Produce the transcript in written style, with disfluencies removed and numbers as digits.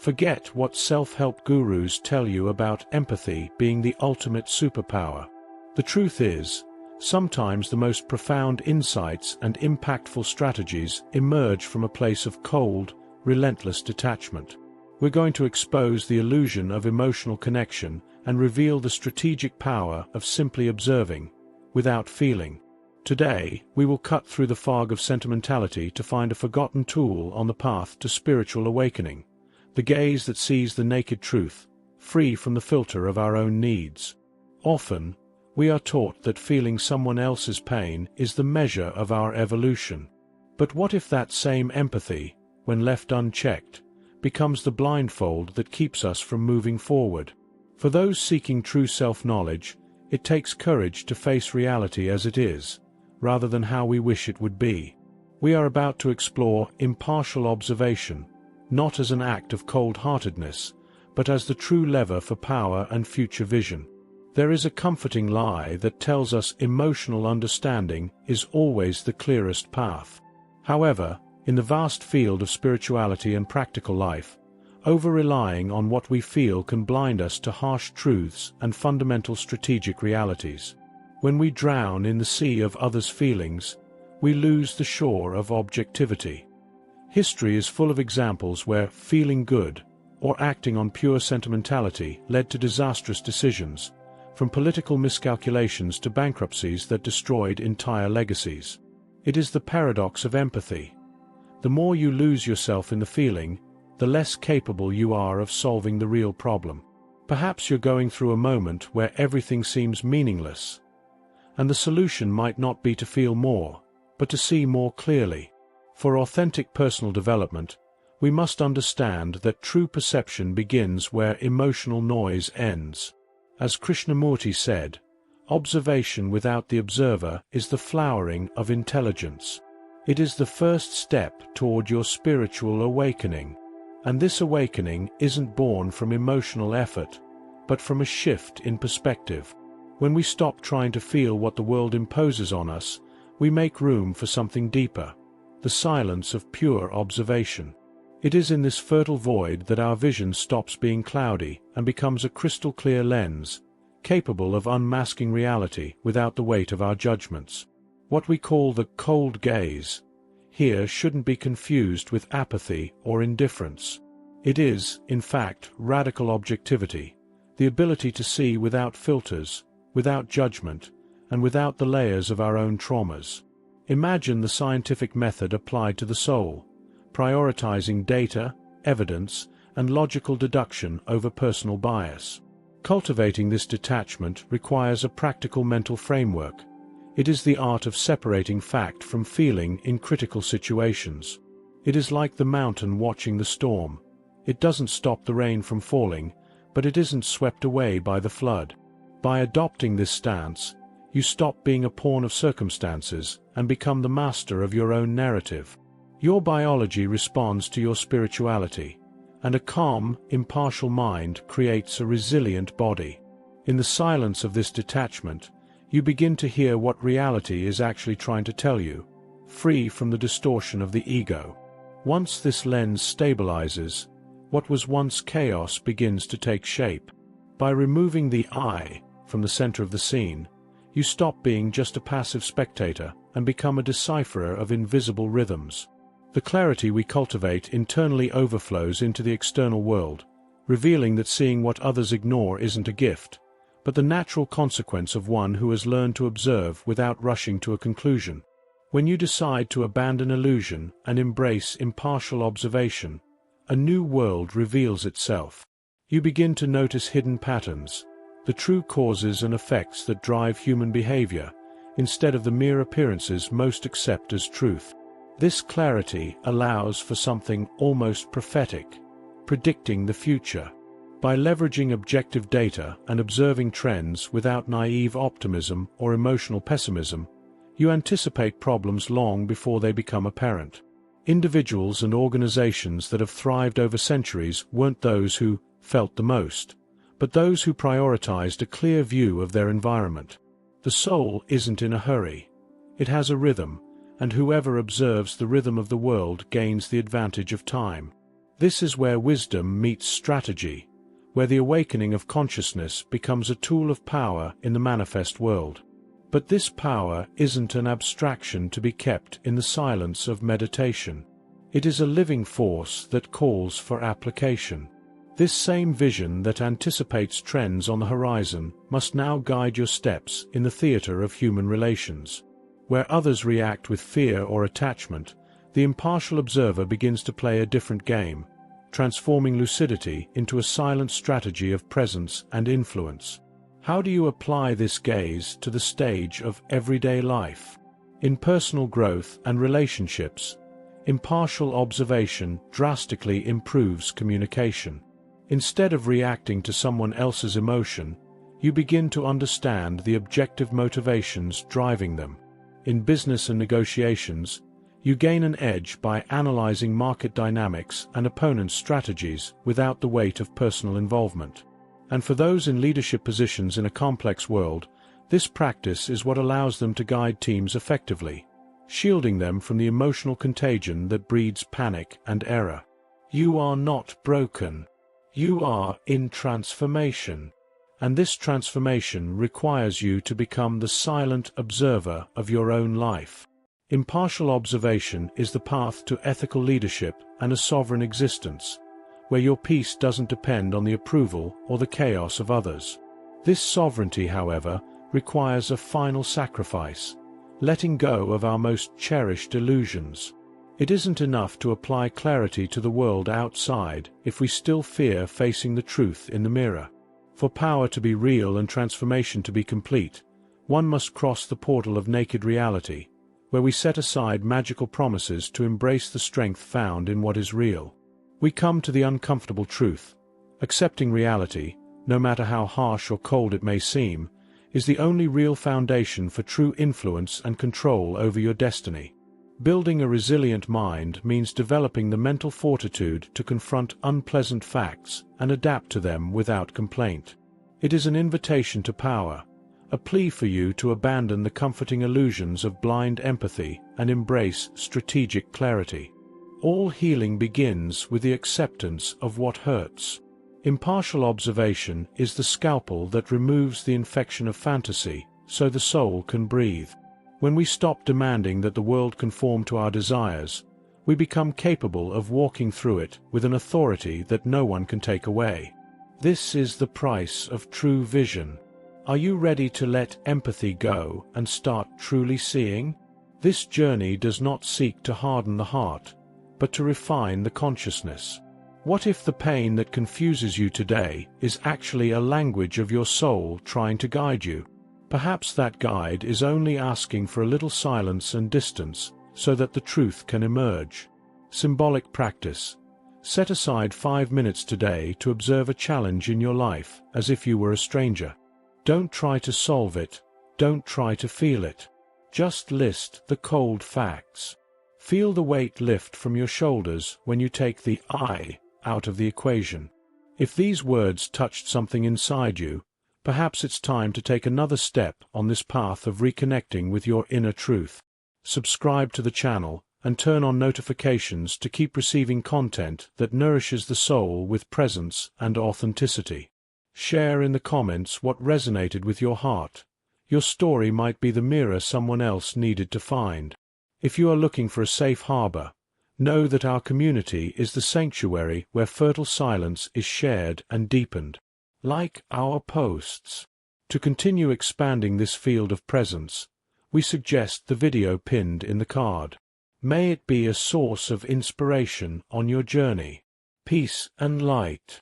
Forget what self-help gurus tell you about empathy being the ultimate superpower. The truth is, sometimes the most profound insights and impactful strategies emerge from a place of cold, relentless detachment. We're going to expose the illusion of emotional connection and reveal the strategic power of simply observing, without feeling. Today, we will cut through the fog of sentimentality to find a forgotten tool on the path to spiritual awakening. The gaze that sees the naked truth, free from the filter of our own needs. Often, we are taught that feeling someone else's pain is the measure of our evolution. But what if that same empathy, when left unchecked, becomes the blindfold that keeps us from moving forward? For those seeking true self-knowledge, it takes courage to face reality as it is, rather than how we wish it would be. We are about to explore impartial observation, not as an act of cold-heartedness, but as the true lever for power and future vision. There is a comforting lie that tells us emotional understanding is always the clearest path. However, in the vast field of spirituality and practical life, over-relying on what we feel can blind us to harsh truths and fundamental strategic realities. When we drown in the sea of others' feelings, we lose the shore of objectivity. History is full of examples where feeling good, or acting on pure sentimentality, led to disastrous decisions, from political miscalculations to bankruptcies that destroyed entire legacies. It is the paradox of empathy. The more you lose yourself in the feeling, the less capable you are of solving the real problem. Perhaps you're going through a moment where everything seems meaningless, and the solution might not be to feel more, but to see more clearly. For authentic personal development, we must understand that true perception begins where emotional noise ends. As Krishnamurti said, observation without the observer is the flowering of intelligence. It is the first step toward your spiritual awakening. And this awakening isn't born from emotional effort, but from a shift in perspective. When we stop trying to feel what the world imposes on us, we make room for something deeper, the silence of pure observation. It is in this fertile void that our vision stops being cloudy and becomes a crystal-clear lens, capable of unmasking reality without the weight of our judgments. What we call the cold gaze here shouldn't be confused with apathy or indifference. It is, in fact, radical objectivity, the ability to see without filters, without judgment, and without the layers of our own traumas. Imagine the scientific method applied to the soul, prioritizing data, evidence, and logical deduction over personal bias. Cultivating this detachment requires a practical mental framework. It is the art of separating fact from feeling in critical situations. It is like the mountain watching the storm. It doesn't stop the rain from falling, but it isn't swept away by the flood. By adopting this stance, you stop being a pawn of circumstances and become the master of your own narrative. Your biology responds to your spirituality, and a calm, impartial mind creates a resilient body. In the silence of this detachment, you begin to hear what reality is actually trying to tell you, free from the distortion of the ego. Once this lens stabilizes, what was once chaos begins to take shape. By removing the I from the center of the scene, you stop being just a passive spectator and become a decipherer of invisible rhythms. The clarity we cultivate internally overflows into the external world, revealing that seeing what others ignore isn't a gift, but the natural consequence of one who has learned to observe without rushing to a conclusion. When you decide to abandon illusion and embrace impartial observation, a new world reveals itself. You begin to notice hidden patterns, the true causes and effects that drive human behavior, instead of the mere appearances most accept as truth. This clarity allows for something almost prophetic, predicting the future. By leveraging objective data and observing trends without naive optimism or emotional pessimism, you anticipate problems long before they become apparent. Individuals and organizations that have thrived over centuries weren't those who felt the most, but those who prioritized a clear view of their environment. The soul isn't in a hurry. It has a rhythm, and whoever observes the rhythm of the world gains the advantage of time. This is where wisdom meets strategy, where the awakening of consciousness becomes a tool of power in the manifest world. But this power isn't an abstraction to be kept in the silence of meditation. It is a living force that calls for application. This same vision that anticipates trends on the horizon must now guide your steps in the theater of human relations. Where others react with fear or attachment, the impartial observer begins to play a different game, transforming lucidity into a silent strategy of presence and influence. How do you apply this gaze to the stage of everyday life? In personal growth and relationships, impartial observation drastically improves communication. Instead of reacting to someone else's emotion, you begin to understand the objective motivations driving them. In business and negotiations, you gain an edge by analyzing market dynamics and opponents' strategies without the weight of personal involvement. And for those in leadership positions in a complex world, this practice is what allows them to guide teams effectively, shielding them from the emotional contagion that breeds panic and error. You are not broken. You are in transformation. And this transformation requires you to become the silent observer of your own life. Impartial observation is the path to ethical leadership and a sovereign existence, where your peace doesn't depend on the approval or the chaos of others. This sovereignty, however, requires a final sacrifice, letting go of our most cherished illusions. It isn't enough to apply clarity to the world outside if we still fear facing the truth in the mirror. For power to be real and transformation to be complete, one must cross the portal of naked reality, where we set aside magical promises to embrace the strength found in what is real. We come to the uncomfortable truth. Accepting reality, no matter how harsh or cold it may seem, is the only real foundation for true influence and control over your destiny. Building a resilient mind means developing the mental fortitude to confront unpleasant facts and adapt to them without complaint. It is an invitation to power, a plea for you to abandon the comforting illusions of blind empathy and embrace strategic clarity. All healing begins with the acceptance of what hurts. Impartial observation is the scalpel that removes the infection of fantasy so the soul can breathe. When we stop demanding that the world conform to our desires, we become capable of walking through it with an authority that no one can take away. This is the price of true vision. Are you ready to let empathy go and start truly seeing? This journey does not seek to harden the heart, but to refine the consciousness. What if the pain that confuses you today is actually a language of your soul trying to guide you? Perhaps that guide is only asking for a little silence and distance so that the truth can emerge. Symbolic practice. Set aside 5 minutes today to observe a challenge in your life as if you were a stranger. Don't try to solve it. Don't try to feel it. Just list the cold facts. Feel the weight lift from your shoulders when you take the I out of the equation. If these words touched something inside you, perhaps it's time to take another step on this path of reconnecting with your inner truth. Subscribe to the channel and turn on notifications to keep receiving content that nourishes the soul with presence and authenticity. Share in the comments what resonated with your heart. Your story might be the mirror someone else needed to find. If you are looking for a safe harbor, know that our community is the sanctuary where fertile silence is shared and deepened. Like our posts. To continue expanding this field of presence, we suggest the video pinned in the card. May it be a source of inspiration on your journey. Peace and light.